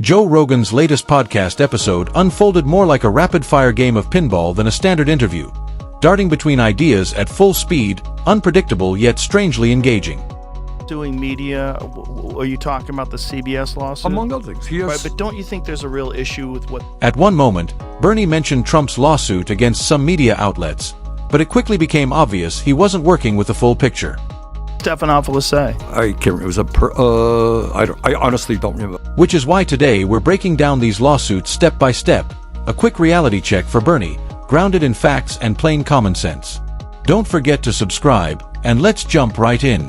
Joe Rogan's latest podcast episode unfolded more like a rapid-fire game of pinball than a standard interview, darting between ideas at full speed, unpredictable yet strangely engaging. Doing media, are you talking about the CBS lawsuit? Among other things, yes. Right, but don't you think there's a real issue with what... At one moment, Bernie mentioned Trump's lawsuit against some media outlets, but it quickly became obvious he wasn't working with the full picture. Stephanopoulos say? I can't remember. It was I honestly don't remember. Which is why today we're breaking down these lawsuits step by step, a quick reality check for Bernie, grounded in facts and plain common sense. Don't forget to subscribe, and let's jump right in.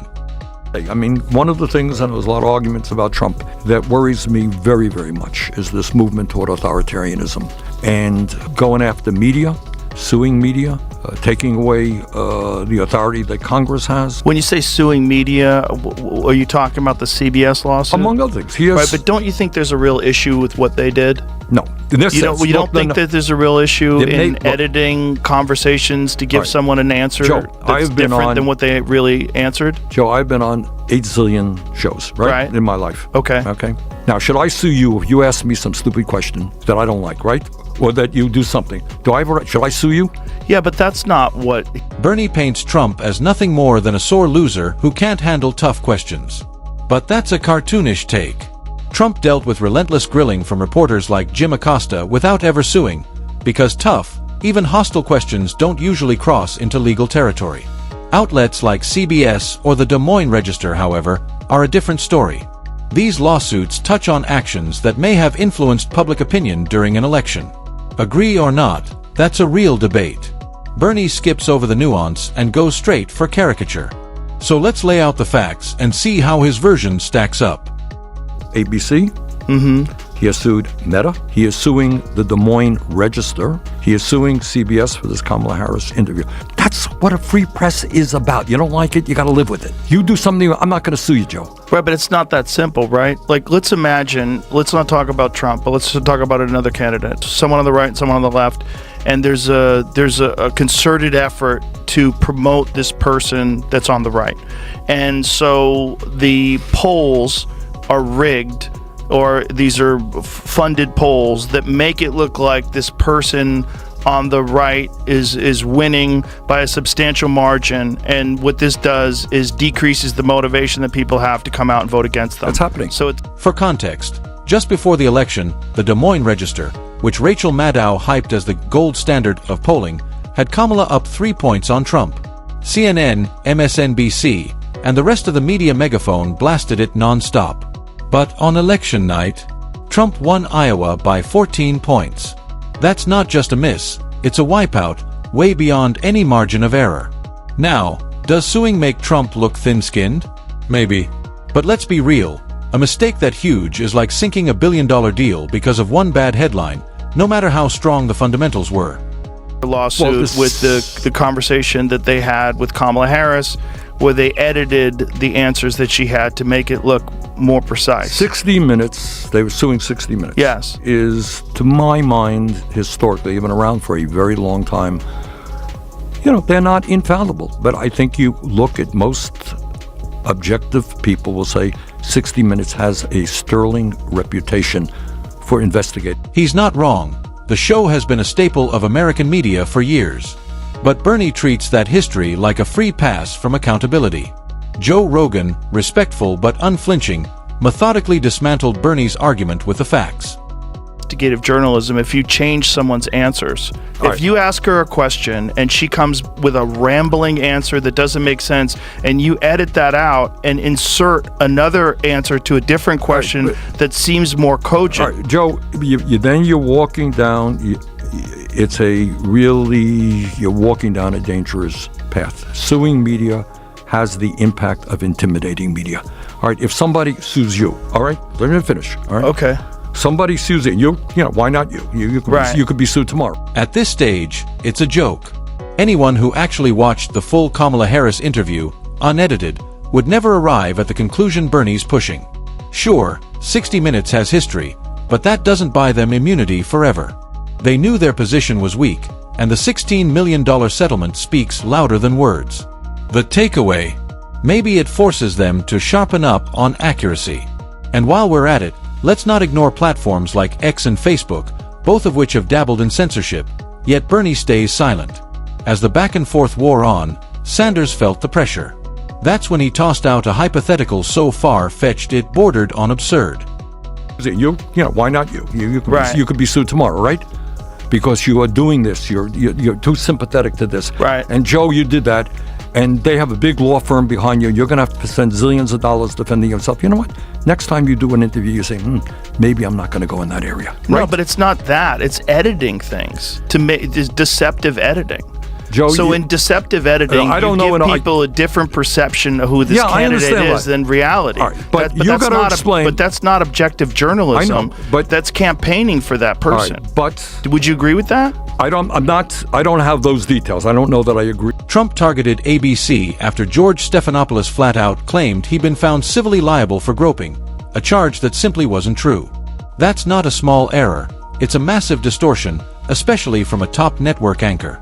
I mean, one of the things, and there's a lot of arguments about Trump, that worries me very, very much is this movement toward authoritarianism and going after media, suing media, taking away the authority that Congress has. When you say suing media, are you talking about the CBS lawsuit? Among other things, yes. Right, but don't you think there's a real issue with what they did? No. In this sense, you don't think that there's a real issue in editing conversations to give someone an answer that's different than what they really answered? Joe, I've been on 8 zillion shows, right? In my life. Okay. Now, should I sue you if you ask me some stupid question that I don't like, right? Or that you do something? Should I sue you? Yeah, but that's not what... Bernie paints Trump as nothing more than a sore loser who can't handle tough questions. But that's a cartoonish take. Trump dealt with relentless grilling from reporters like Jim Acosta without ever suing, because tough, even hostile questions don't usually cross into legal territory. Outlets like CBS or the Des Moines Register, however, are a different story. These lawsuits touch on actions that may have influenced public opinion during an election. Agree or not, that's a real debate. Bernie skips over the nuance and goes straight for caricature. So let's lay out the facts and see how his version stacks up. ABC. He has sued Meta. He is suing the Des Moines Register. He is suing CBS for this Kamala Harris interview. That's what a free press is about. You don't like it, you got to live with it. You do something, I'm not going to sue you, Joe. Right, but it's not that simple, right? Like, let's not talk about Trump, but let's talk about another candidate, someone on the right and someone on the left. And there's a concerted effort to promote this person that's on the right. And so the polls are rigged, or these are funded polls that make it look like this person on the right is winning by a substantial margin, and what this does is decreases the motivation that people have to come out and vote against them. That's happening. For context, just before the election, the Des Moines Register, which Rachel Maddow hyped as the gold standard of polling, had Kamala up 3 points on Trump. CNN, MSNBC, and the rest of the media megaphone blasted it non-stop. But on election night, Trump won Iowa by 14 points. That's not just a miss, it's a wipeout, way beyond any margin of error. Now, does suing make Trump look thin-skinned? Maybe. But let's be real, a mistake that huge is like sinking a billion-dollar deal because of one bad headline, no matter how strong the fundamentals were. The lawsuit with the conversation that they had with Kamala Harris, where they edited the answers that she had to make it look more precise. 60 Minutes, they were suing 60 Minutes. Yes. Is, to my mind, historically, they've been around for a very long time. You know, they're not infallible, but I think you look at most objective people will say 60 Minutes has a sterling reputation for investigating. He's not wrong. The show has been a staple of American media for years. But Bernie treats that history like a free pass from accountability. Joe Rogan, respectful but unflinching, methodically dismantled Bernie's argument with the facts. Investigative journalism, if you change someone's answers. If you ask her a question and she comes with a rambling answer that doesn't make sense, and you edit that out and insert another answer to a different question that seems more cogent. All right, Joe, you're walking down... you're walking down a dangerous path. Suing media has the impact of intimidating media. All right, if somebody sues you, all right, let me finish, all right? Okay. Somebody sues you, why not you? You could be sued tomorrow. At this stage, it's a joke. Anyone who actually watched the full Kamala Harris interview, unedited, would never arrive at the conclusion Bernie's pushing. Sure, 60 Minutes has history, but that doesn't buy them immunity forever. They knew their position was weak, and the $16 million settlement speaks louder than words. The takeaway? Maybe it forces them to sharpen up on accuracy. And while we're at it, Let's not ignore platforms like X and Facebook, both of which have dabbled in censorship, yet Bernie stays silent. As the back-and-forth wore on, Sanders felt the pressure. That's when he tossed out a hypothetical so far-fetched it bordered on absurd. Why not you? Right. You could be sued tomorrow, right? Because you are doing this. You're too sympathetic to this. Right. And Joe, you did that, and they have a big law firm behind you. You're going to have to spend zillions of dollars defending yourself. You know what? Next time you do an interview, you say, maybe I'm not going to go in that area. No, Right? but it's not that. It's editing things to make deceptive editing. Joe, So in deceptive editing, I don't you know, give people a different perception of who this Yeah, I candidate understand is that. than reality. All right, but you that's gotta not explain- But that's not objective journalism. I know, but- that's campaigning for that All person. right, but Would you agree with that? I don't have those details. I don't know that I agree. Trump targeted ABC after George Stephanopoulos flat out claimed he'd been found civilly liable for groping, a charge that simply wasn't true. That's not a small error, it's a massive distortion, especially from a top network anchor.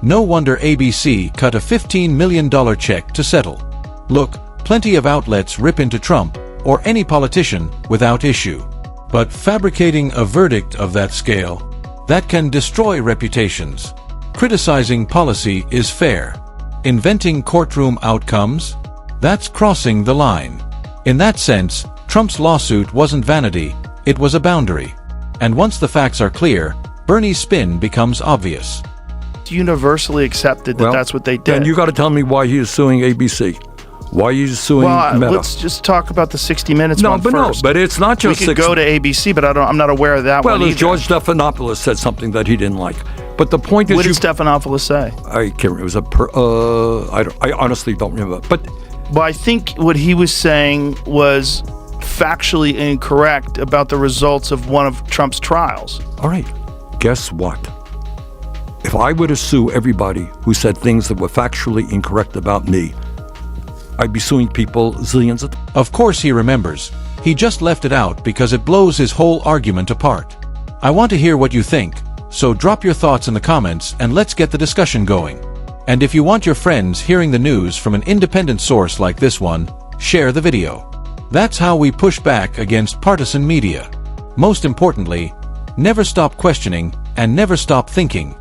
No wonder ABC cut a $15 million check to settle. Look, plenty of outlets rip into Trump, or any politician, without issue. But fabricating a verdict of that scale, that can destroy reputations. Criticizing policy is fair. Inventing courtroom outcomes? That's crossing the line. In that sense, Trump's lawsuit wasn't vanity, it was a boundary. And once the facts are clear, Bernie's spin becomes obvious. It's universally accepted that Well, that's what they did. Then you got to tell me why he is suing ABC. Why he's suing Meta. Let's just talk about the 60 Minutes No, one but first. no, but it's not we just could go to ABC, but I'm not aware of that Well, one either. George Stephanopoulos said something that he didn't like. But the point is, What did Stephanopoulos say? I can't remember. It was I honestly don't remember. But Well, I think what he was saying was factually incorrect about the results of one of Trump's trials. all right, guess what? If I were to sue everybody who said things that were factually incorrect about me, I'd be suing people zillions of times. Of course he remembers. He just left it out because it blows his whole argument apart. I want to hear what you think, so drop your thoughts in the comments and let's get the discussion going. And if you want your friends hearing the news from an independent source like this one, share the video. That's how we push back against partisan media. Most importantly, never stop questioning and never stop thinking.